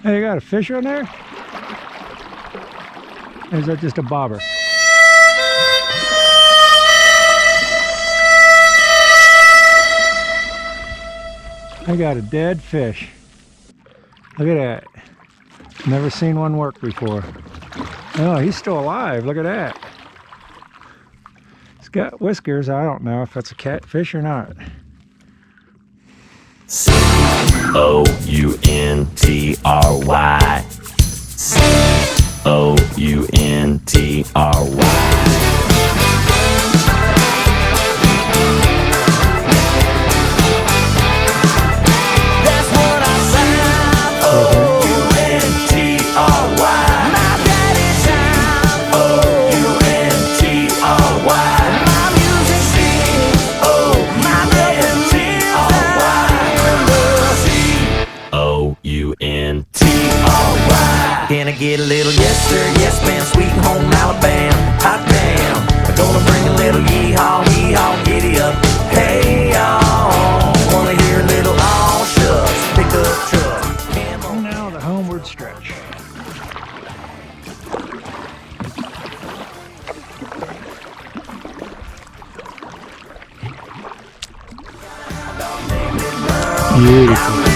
Hey, you got a fish on there? Or is that just a bobber? I got a dead fish. Look at that. Never seen one work before. Oh, he's still alive. Look at that. He's got whiskers. I don't know if that's a catfish or not. C-O-U-N-T-R-Y. C-O-U-N-T-R-Y. Can I get a little yes sir, yes ma'am, sweet home Alabama, hot damn. I'm gonna bring a little yee-haw, yee-haw, giddy up, hey y'all. Wanna hear a little all shucks, pick up truck. And now the homeward stretch. Beautiful.